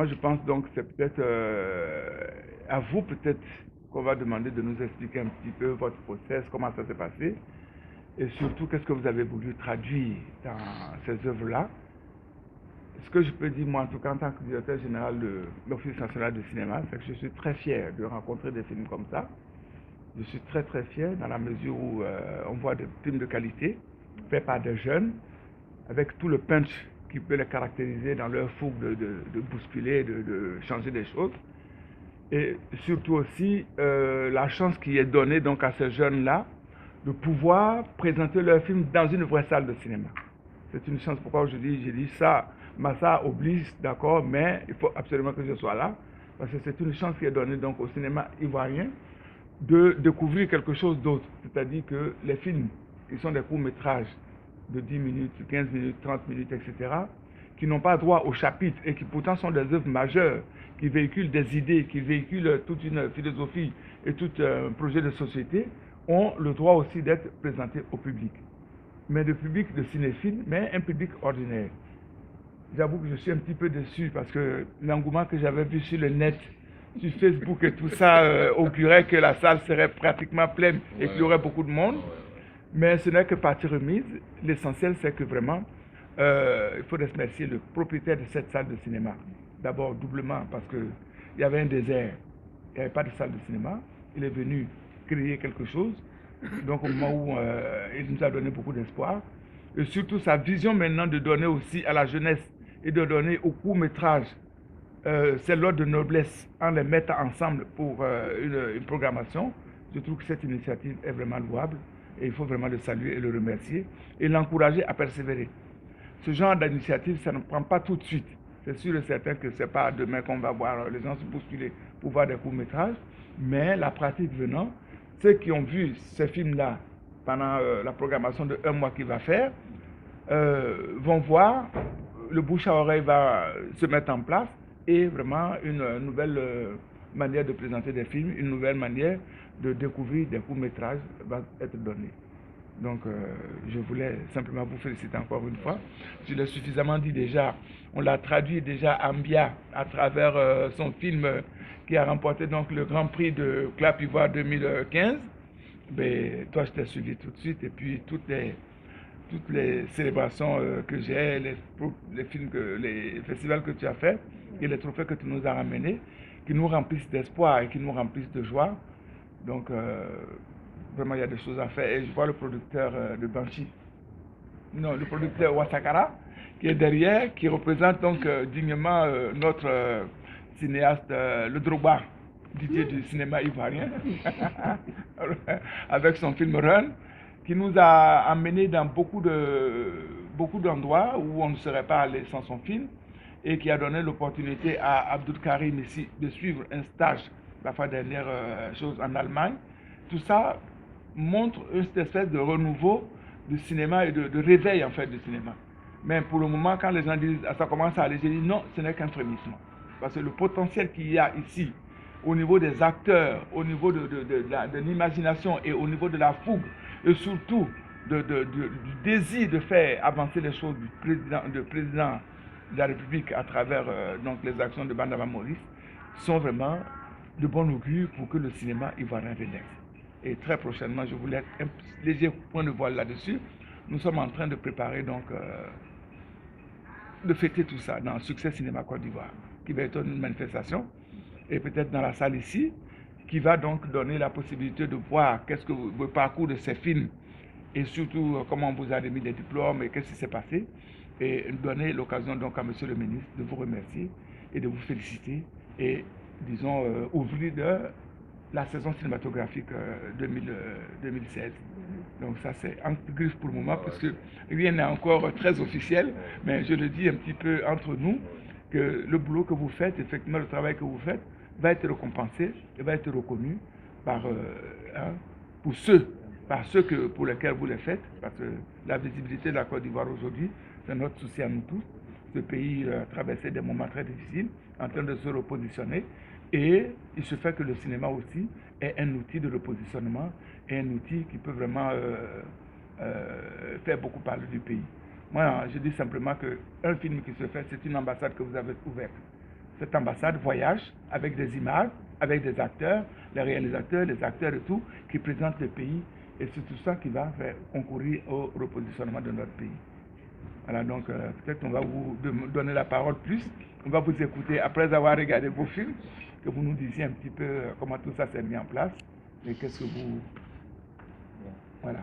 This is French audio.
moi, je pense donc que c'est peut-être à vous peut-être qu'on va demander de nous expliquer un petit peu votre process, comment ça s'est passé, et surtout qu'est-ce que vous avez voulu traduire dans ces œuvres-là. Ce que je peux dire, moi, en tout cas, en tant que directeur général de l'Office national de cinéma, c'est que je suis très fier de rencontrer des films comme ça. Je suis très très fier dans la mesure où on voit des films de qualité faits par des jeunes avec tout le punch qui peut les caractériser dans leur fougue de bousculer, de changer des choses. Et surtout aussi la chance qui est donnée donc à ces jeunes-là de pouvoir présenter leur film dans une vraie salle de cinéma. C'est une chance. Pourquoi je dis ça, Massa oblige, d'accord, mais il faut absolument que je sois là, parce que c'est une chance qui est donnée donc au cinéma ivoirien de découvrir quelque chose d'autre. C'est-à-dire que les films qui sont des courts-métrages de 10 minutes, 15 minutes, 30 minutes, etc., qui n'ont pas droit au chapitre et qui pourtant sont des œuvres majeures, qui véhiculent des idées, qui véhiculent toute une philosophie et tout un projet de société, ont le droit aussi d'être présentés au public. Mais le public de cinéphiles, mais un public ordinaire. J'avoue que je suis un petit peu déçu parce que l'engouement que j'avais vu sur le net, sur Facebook et tout ça, augurait que la salle serait pratiquement pleine et qu'il y aurait beaucoup de monde. Mais ce n'est que partie remise. L'essentiel, c'est que vraiment, il faut remercier le propriétaire de cette salle de cinéma. D'abord, doublement, parce qu'il y avait un désert. Il n'y avait pas de salle de cinéma. Il est venu créer quelque chose. Donc, au moment où il nous a donné beaucoup d'espoir. Et surtout, sa vision maintenant de donner aussi à la jeunesse et de donner au court-métrage c'est l'ordre de noblesse en les mettant ensemble pour une programmation. Je trouve que cette initiative est vraiment louable et il faut vraiment le saluer et le remercier et l'encourager à persévérer. Ce genre d'initiative, ça ne prend pas tout de suite. C'est sûr et certain que ce n'est pas demain qu'on va voir les gens se postuler pour voir des courts-métrages, mais la pratique venant, ceux qui ont vu ces films-là pendant la programmation de un mois qu'il va faire vont voir, le bouche à oreille va se mettre en place et vraiment une nouvelle manière de présenter des films, une nouvelle manière de découvrir des courts-métrages va être donnée. Donc, je voulais simplement vous féliciter encore une fois. Je l'ai suffisamment dit déjà. On l'a traduit déjà en Mbia à travers son film qui a remporté donc le Grand Prix de Clap Ivoire 2015. Ben, toi, je t'ai suivi tout de suite. Et puis, toutes les célébrations que j'ai, les films, les festivals que tu as fait et les trophées que tu nous as ramenés, qui nous remplissent d'espoir et qui nous remplissent de joie. Donc, vraiment, il y a des choses à faire. Et je vois le producteur de Banshee, non, le producteur Wasakara, qui est derrière, qui représente donc dignement notre cinéaste, le Drogba, Didier du cinéma ivoirien, avec son film Run, qui nous a amené dans beaucoup d'endroits où on ne serait pas allé sans son film, et qui a donné l'opportunité à Abdul Karim ici de suivre un stage la fois dernière chose en Allemagne. Tout ça montre une espèce de renouveau du cinéma et de réveil en fait du cinéma. Mais pour le moment, quand les gens disent ça commence à aller, je dis non, ce n'est qu'un frémissement. Parce que le potentiel qu'il y a ici, au niveau des acteurs, au niveau de l'imagination et au niveau de la fougue, et surtout du désir de faire avancer les choses du président de la République à travers donc les actions de Bandama Maurice, sont vraiment de bon augure pour que le cinéma ivoirien renaisse. Et très prochainement, je voulais un léger point de voile là-dessus. Nous sommes en train de préparer donc de fêter tout ça dans Succès Cinéma Côte d'Ivoire, qui va être une manifestation, et peut-être dans la salle ici, qui va donc donner la possibilité de voir qu'est-ce que le parcours de ces films, et surtout comment on vous a remis des diplômes et qu'est-ce qui s'est passé, et donner l'occasion donc à Monsieur le ministre de vous remercier et de vous féliciter, et disons ouvrir la saison cinématographique 2016. Donc ça c'est en griffe pour le moment, parce que rien n'est encore très officiel, mais je le dis un petit peu entre nous, que le boulot que vous faites, effectivement le travail que vous faites, va être récompensé et va être reconnu pour ceux, pour lesquels vous le faites, parce que la visibilité de la Côte d'Ivoire aujourd'hui, c'est notre souci à nous tous. Ce pays a traversé des moments très difficiles, en train de se repositionner, et il se fait que le cinéma aussi est un outil de repositionnement et un outil qui peut vraiment faire beaucoup parler du pays. Moi, je dis simplement qu'un film qui se fait, c'est une ambassade que vous avez ouverte. cette ambassade voyage avec des images, avec des acteurs, les réalisateurs, les acteurs et tout, qui présentent le pays. Et c'est tout ça qui va faire concourir au repositionnement de notre pays. Voilà, donc peut-être qu'on va vous donner la parole plus. On va vous écouter après avoir regardé vos films, que vous nous disiez un petit peu comment tout ça s'est mis en place et qu'est-ce que vous... Voilà.